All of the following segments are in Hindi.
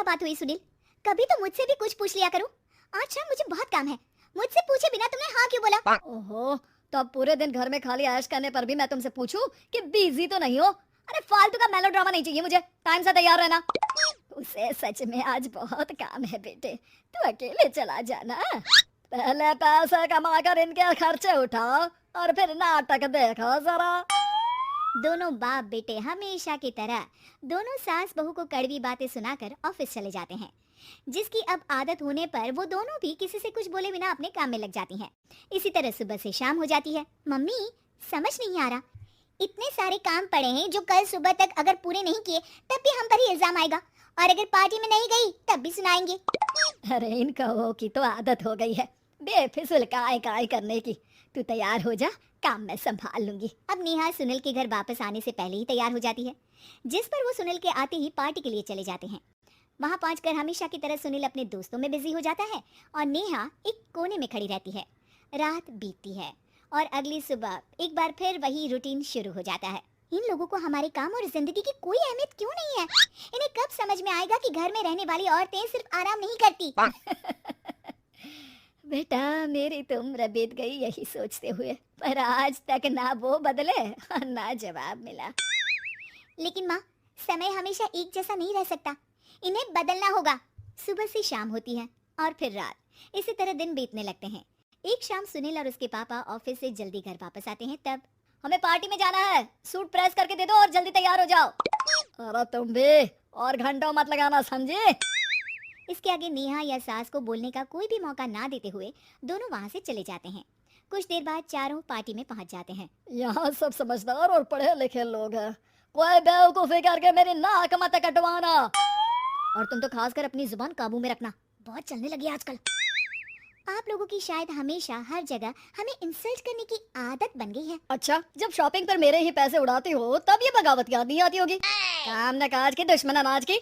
क्या बात हुई सुनील? कभी तो मुझसे भी कुछ पूछ लिया करो। आज शाम मुझे बहुत काम है। मुझसे पूछे बिना तुमने हाँ क्यों बोला? ओहो, तो अब पूरे दिन घर में खाली ऐश करने पर भी मैं तुमसे पूछूं कि बिजी तो नहीं हो? अरे फालतू का मेलोड्रामा नहीं चाहिए मुझे, टाइम से तैयार रहना। उसे सच में आज बहुत काम है बेटे, तू अकेले चला जाना। पहले पैसे कमा कर इनके खर्चे उठाओ और फिर नाटक देखो जरा। दोनों बाप बेटे हमेशा की तरह दोनों सास बहू को कड़वी बातें सुनाकर ऑफिस चले जाते हैं, जिसकी अब आदत होने पर वो दोनों भी किसी से कुछ बोले बिना अपने काम में लग जाती हैं। इसी तरह सुबह से शाम हो जाती है। मम्मी, समझ नहीं आ रहा, इतने सारे काम पड़े हैं जो कल सुबह तक अगर पूरे नहीं किए तब भी हम पर ही इल्जाम आएगा, और अगर पार्टी में नहीं गई तब भी सुनाएंगे। अरे इन कहो की तो आदत हो गई है बेफिजुल काय काय करने की। तू तैयार हो जा, काम मैं संभाल लूंगी। अब नेहा सुनील के घर वापस आने से पहले ही तैयार हो जाती है, जिस पर वो सुनील के आते ही पार्टी के लिए चले जाते हैं। वहां पहुंचकर हमेशा की तरह सुनील अपने दोस्तों में बिजी हो जाता है और नेहा एक कोने में खड़ी रहती है। रात बीतती है और अगली सुबह एक बार फिर वही रूटीन शुरू हो जाता है। इन लोगों को हमारे काम और जिंदगी की कोई अहमियत क्यों नहीं है? इन्हें कब समझ में आएगा कि घर में रहने वाली औरतें सिर्फ आराम नहीं करती। बेटा मेरी तो उम्र बीत गई यही सोचते हुए, पर आज तक ना वो बदले और ना जवाब मिला। लेकिन माँ, समय हमेशा एक जैसा नहीं रह सकता, इन्हें बदलना होगा। सुबह से शाम होती है और फिर रात, इसी तरह दिन बीतने लगते हैं। एक शाम सुनील और उसके पापा ऑफिस से जल्दी घर वापस आते हैं। तब हमें पार्टी में जाना है, सूट प्रेस करके दे दो और जल्दी तैयार हो जाओ। अरे तुम भी और घंटों मत लगाना, समझे? इसके आगे नेहा या सास को बोलने का कोई भी मौका ना देते हुए दोनों वहां से चले जाते हैं। कुछ देर बाद चारों पार्टी में पहुंच जाते हैं। यहाँ सब समझदार और पढ़े लिखे लोग हैं, कोई बेवकूफी करके मेरी नाक मत कटवाना। और तुम तो खासकर अपनी जुबान काबू में रखना, बहुत चलने लगी आजकल। आप लोगों की शायद हमेशा हर जगह हमें इंसल्ट करने की आदत बन गई है। अच्छा, जब शॉपिंग पर मेरे ही पैसे उड़ाती हो तब ये बगावत याद नहीं आती होगी। काम न काज की दुश्मन अनाज की।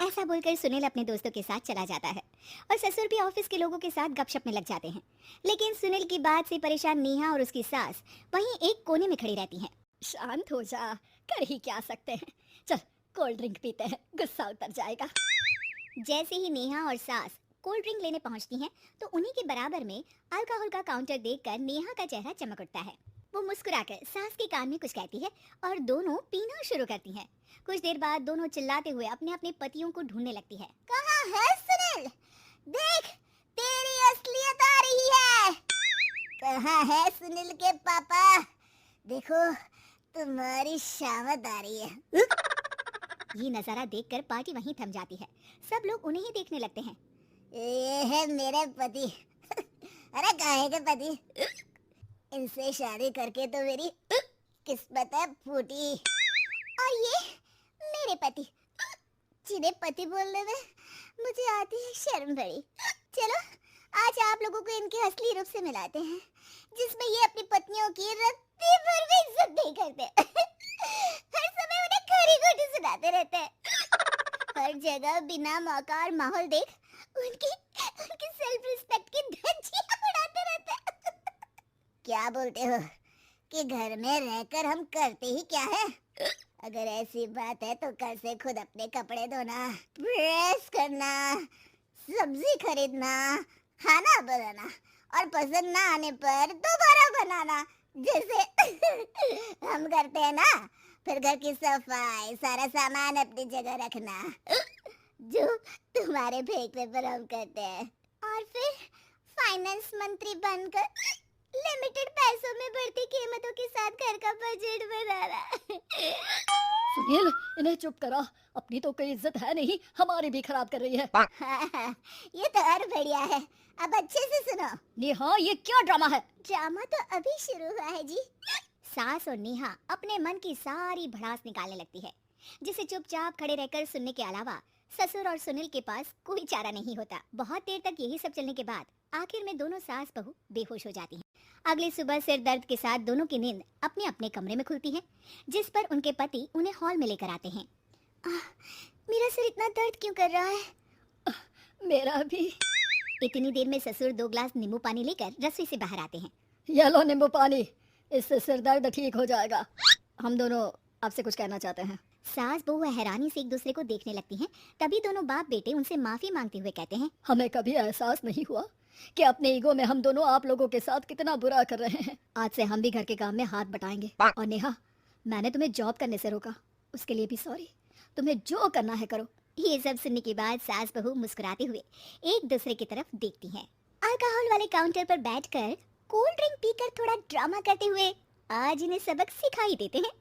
ऐसा बोलकर सुनील अपने दोस्तों के साथ चला जाता है और ससुर भी ऑफिस के लोगों के साथ गपशप में लग जाते हैं। लेकिन सुनील की बात से परेशान नेहा और उसकी सास वहीं एक कोने में खड़ी रहती हैं। शांत हो जा, कर ही क्या सकते हैं। चल कोल्ड ड्रिंक पीते हैं, गुस्सा उतर जाएगा। जैसे ही नेहा और सास कोल्ड ड्रिंक लेने पहुंचती हैं, तो उन्हीं के बराबर में अल्कोहल का काउंटर देखकर नेहा का चेहरा चमक उठता है। वो मुस्कुराकर सास के कान में कुछ कहती है और दोनों पीना शुरू करती हैं। कुछ देर बाद दोनों चिल्लाते हुए अपने अपने पतियों को ढूंढने लगती है। कहाँ है सुनील? देख, तेरी असलियत आ रही है। कहाँ है सुनील के पापा? देखो, तुम्हारी शामत आ रही है। ये नजारा देखकर पार्टी वहीं थम जाती है। सब लोग उन्हें ही देखने लगते हैं। ये है मेरे पति। अरे काहे के पति? इनसे शादी करके तो मेरी किस्मत है फूटी। और ये मेरे पति, जिन्हें पति बोलने में मुझे आती है शर्म बड़ी। चलो आज आप लोगों को इनके असली रूप से मिलाते हैं, जिसमें ये अपनी पत्नियों की रत्ती भर भी इज्जत नहीं करते। हर समय उन्हें खरी खोटी सुनाते रहते हैं। हर जगह बिना मौका और माहौल देख उनकी सेल्फ रिस्पेक्ट की धज्जियां उड़ाते रहते हैं। क्या बोलते हो कि घर में रहकर हम करते ही क्या है? अगर ऐसी बात है तो कल से खुद अपने कपड़े धोना, प्रेस करना, सब्जी खरीदना, खाना बनाना और पसंद ना आने पर दोबारा बनाना, जैसे हम करते हैं ना। फिर घर की सफाई, सारा सामान अपनी जगह रखना, जो तुम्हारे फेंकने पर हम करते हैं। और फिर फाइनेंस मंत्री बनकर लिमिटेड पैसों में बढ़ती कीमतों के साथ घर का बजट बनाना। सुनील, इन्हें चुप करा, अपनी तो कोई इज्जत है नहीं, हमारी भी खराब कर रही है। ये तो और बढ़िया है, अब अच्छे से सुनो। नेहा, ये क्या ड्रामा है? ड्रामा तो अभी शुरू हुआ है जी। सास और नेहा अपने मन की सारी भड़ास निकालने लगती है, जिसे चुपचाप खड़े रहकर सुनने के अलावा ससुर और सुनील के पास कोई चारा नहीं होता। बहुत देर तक यही सब चलने के बाद आखिर में दोनों सास बहू बेहोश हो जाती हैं। अगली सुबह सिर दर्द के साथ दोनों की नींद अपने अपने कमरे में खुलती है, जिस पर उनके पति उन्हें हॉल में लेकर आते हैं। मेरा सिर इतना दर्द क्यों कर रहा है? मेरा भी। इतनी देर में ससुर 2 गिलास नींबू पानी लेकर रसोई से बाहर आते हैं। ये लो नींबू पानी, इससे सिर दर्द ठीक हो जाएगा। हम दोनों आपसे कुछ कहना चाहते हैं। सास बहू हैरानी से एक दूसरे को देखने लगती हैं। तभी दोनों बाप बेटे उनसे माफी मांगते हुए कहते हैं, हमें कभी एहसास नहीं हुआ कि अपने ईगो में हम दोनों आप लोगों के साथ कितना बुरा कर रहे हैं। आज से हम भी घर के काम में हाथ बटाएंगे। और नेहा, मैंने तुम्हें जॉब करने से रोका, उसके लिए भी सॉरी। तुम्हें जो करना है करो। ये सब सुनने के बाद सास बहू मुस्कुराते हुए एक दूसरे की तरफ देखती हैं। अल्कोहल वाले काउंटर पर बैठकर कोल्ड ड्रिंक पीकर थोड़ा ड्रामा करते हुए आज इन्हें सबक सिखा ही देते हैं।